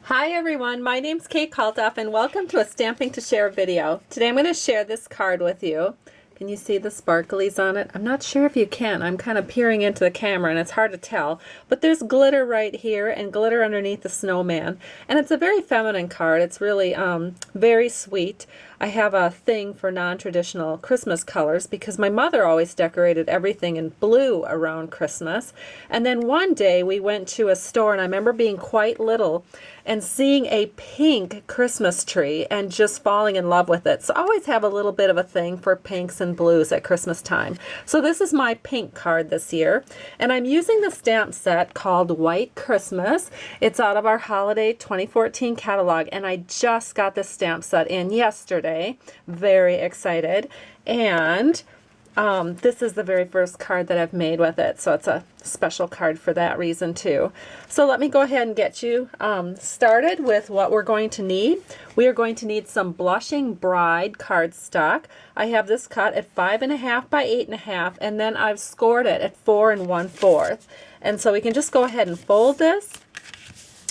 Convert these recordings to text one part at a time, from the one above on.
Hi everyone, my name's Kate Kalthoff and welcome to a Stamping to Share video. Today I'm going to share this card with you. Can you see the sparklies on it? I'm not sure if you can. I'm kind of peering into the camera and it's hard to tell. But there's glitter right here and glitter underneath the snowman. And it's a very feminine card. It's really very sweet. I have a thing for non-traditional Christmas colors because my mother always decorated everything in blue around Christmas. And then one day we went to a store and I remember being quite little and seeing a pink Christmas tree and just falling in love with it. So I always have a little bit of a thing for pinks and blues at Christmas time. So this is my pink card this year. And I'm using the stamp set called White Christmas. It's out of our Holiday 2014 catalog. And I just got this stamp set in yesterday. Very excited. And this is the very first card that I've made with it, so it's a special card for that reason too. So let me go ahead and get you started with what we're going to need. We are going to need some Blushing Bride cardstock. I have this cut at 5.5 by 8.5, and then I've scored it at 4 1/4. And so we can just go ahead and fold this.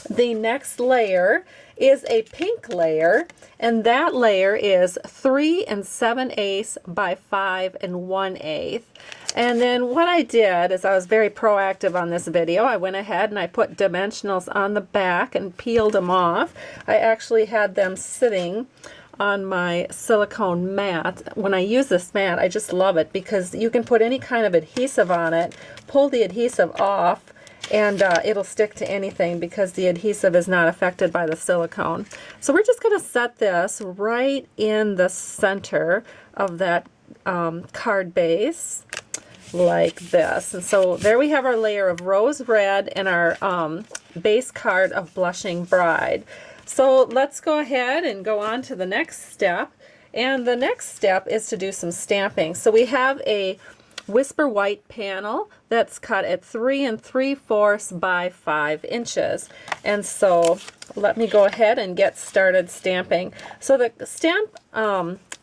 The next layer is a pink layer, and that layer is 3 7/8 by 5 1/8. And then what I did is I was very proactive on this video. I went ahead and I put dimensionals on the back and peeled them off. I actually had them sitting on my silicone mat. When I use this mat, I just love it because you can put any kind of adhesive on it, pull the adhesive off, and it'll stick to anything because the adhesive is not affected by the silicone. So we're just going to set this right in the center of that card base like this. And so there we have our layer of rose red and our base card of Blushing Bride. So let's go ahead and go on to the next step. And the next step is to do some stamping. So we have a Whisper White panel that's cut at 3 3/4 by 5 inches. And so let me go ahead and get started stamping. So the stamp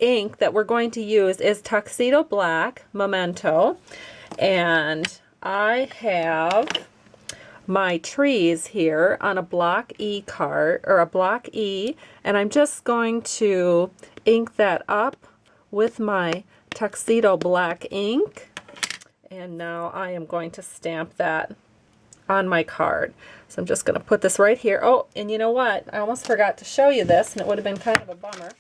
ink that we're going to use is Tuxedo Black Memento, and I have my trees here on a block E card, or a block E, and I'm just going to ink that up with my Tuxedo Black ink. And now I am going to stamp that on my card. So I'm just going to put this right here. Oh, and you know what? I almost forgot to show you this, and it would have been kind of a bummer.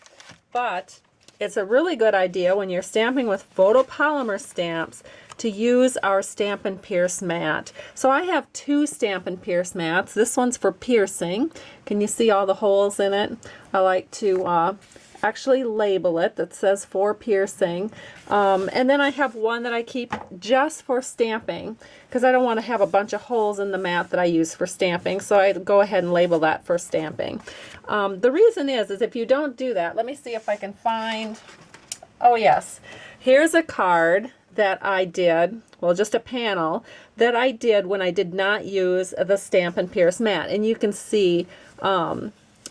But it's a really good idea when you're stamping with photopolymer stamps to use our Stampin' Pierce mat. So I have 2 Stampin' Pierce mats. This one's for piercing. Can you see all the holes in it? I like to actually label it that says for piercing. And then I have one that I keep just for stamping because I don't want to have a bunch of holes in the mat that I use for stamping, so I go ahead and label that for stamping. The reason is if you don't do that, let me see if I can find, oh yes, here's a card that I did, well, just a panel that I did when I did not use the Stampin' Pierce mat, and you can see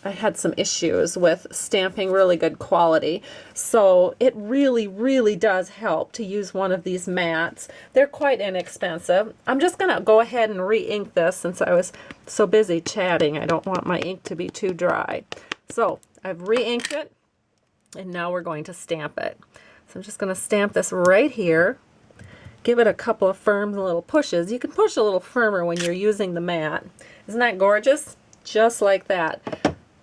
I had some issues with stamping really good quality. So it really does help to use one of these mats. They're quite inexpensive. I'm just going to go ahead and re-ink this since I was so busy chatting. I don't want my ink to be too dry. So I've re-inked it, and now we're going to stamp it. So I'm just going to stamp this right here. Give it a couple of firm little pushes. You can push a little firmer when you're using the mat. Isn't that gorgeous? Just like that.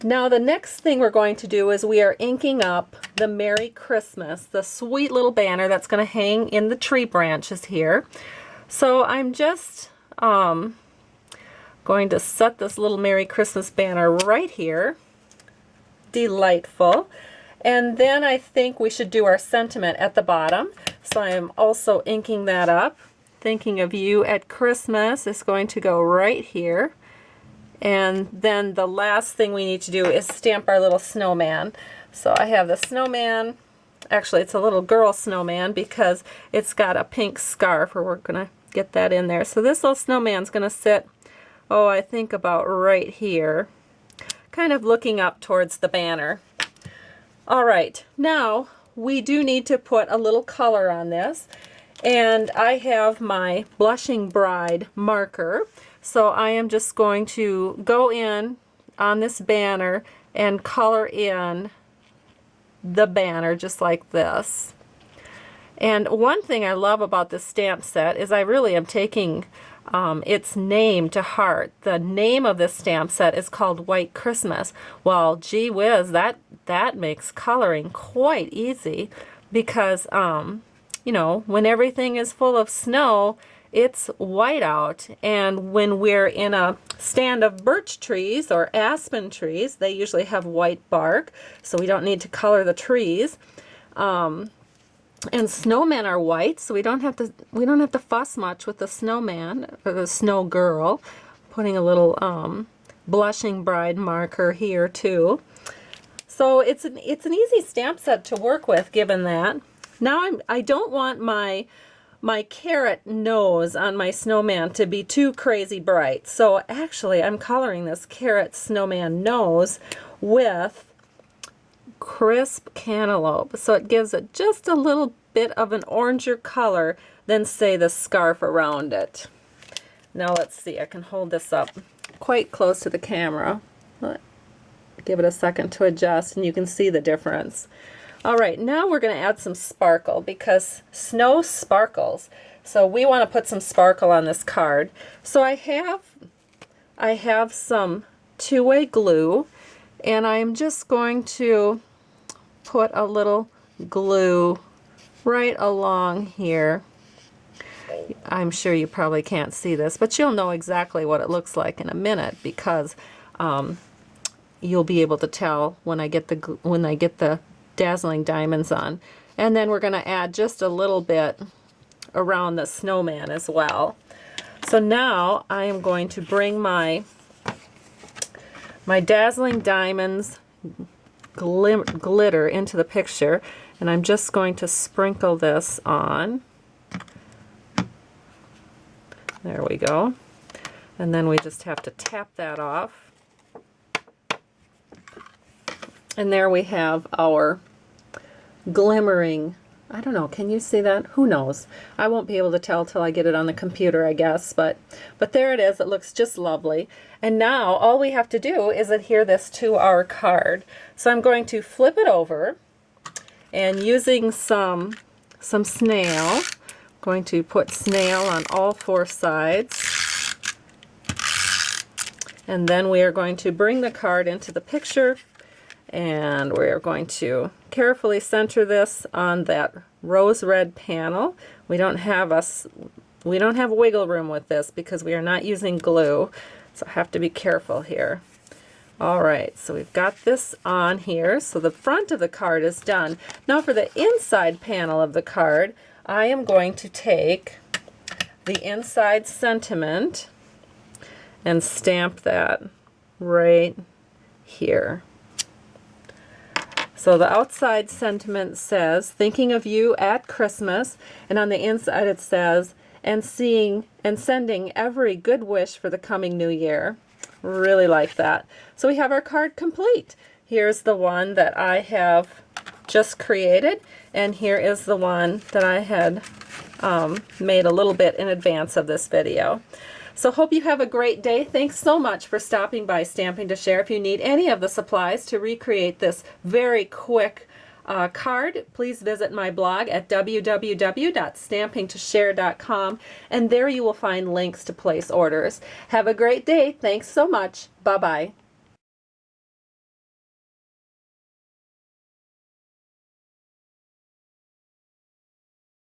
Now the next thing we're going to do is we are inking up the Merry Christmas, the sweet little banner that's going to hang in the tree branches here. So I'm just going to set this little Merry Christmas banner right here. Delightful. And then I think we should do our sentiment at the bottom. So I'm also inking that up. Thinking of you at Christmas is going to go right here. And then the last thing we need to do is stamp our little snowman. So I have the snowman. Actually, it's a little girl snowman because it's got a pink scarf, or we're going to get that in there. So this little snowman's going to sit, oh, I think about right here, kind of looking up towards the banner. All right, now we do need to put a little color on this. And I have my Blushing Bride marker. So I am just going to go in on this banner and color in the banner just like this. And one thing I love about this stamp set is I really am taking its name to heart. The name of this stamp set is called White Christmas. Well, gee whiz, that makes coloring quite easy because, you know, when everything is full of snow, it's white out. And when we're in a stand of birch trees or aspen trees, they usually have white bark, so we don't need to color the trees. And snowmen are white, so we don't have to fuss much with the snowman or the snow girl. Putting a little blushing bride marker here too. So it's an easy stamp set to work with, given that. Now I don't want my carrot nose on my snowman to be too crazy bright. So actually I'm coloring this carrot snowman nose with crisp cantaloupe, so it gives it just a little bit of an oranger color than say the scarf around it. Now let's see, I can hold this up quite close to the camera. Give it a second to adjust and you can see the difference. Alright, now we're going to add some sparkle because snow sparkles. So we want to put some sparkle on this card. So I have some two-way glue, and I'm just going to put a little glue right along here. I'm sure you probably can't see this, but you'll know exactly what it looks like in a minute because you'll be able to tell when I get the dazzling diamonds on. And then we're going to add just a little bit around the snowman as well. So now I am going to bring my dazzling diamonds glitter into the picture, and I'm just going to sprinkle this on. There we go. And then we just have to tap that off. And there we have our glimmering, I don't know, can you see that? Who knows? I won't be able to tell till I get it on the computer, I guess, but there it is. It looks just lovely. And now all we have to do is adhere this to our card. So I'm going to flip it over, and using some snail, I'm going to put snail on all four sides. And then we are going to bring the card into the picture, and we're going to carefully center this on that rose red panel. We don't have wiggle room with this because we are not using glue, so I have to be careful here. Alright, so we've got this on here, so the front of the card is done. Now for the inside panel of the card, I am going to take the inside sentiment and stamp that right here. So the outside sentiment says, thinking of you at Christmas, and on the inside it says, and seeing and sending every good wish for the coming new year. Really like that. So we have our card complete. Here's the one that I have just created, and here is the one that I had made a little bit in advance of this video. So hope you have a great day. Thanks so much for stopping by Stamping to Share. If you need any of the supplies to recreate this very quick card, please visit my blog at www.stampingtoshare.com, and there you will find links to place orders. Have a great day. Thanks so much. Bye-bye.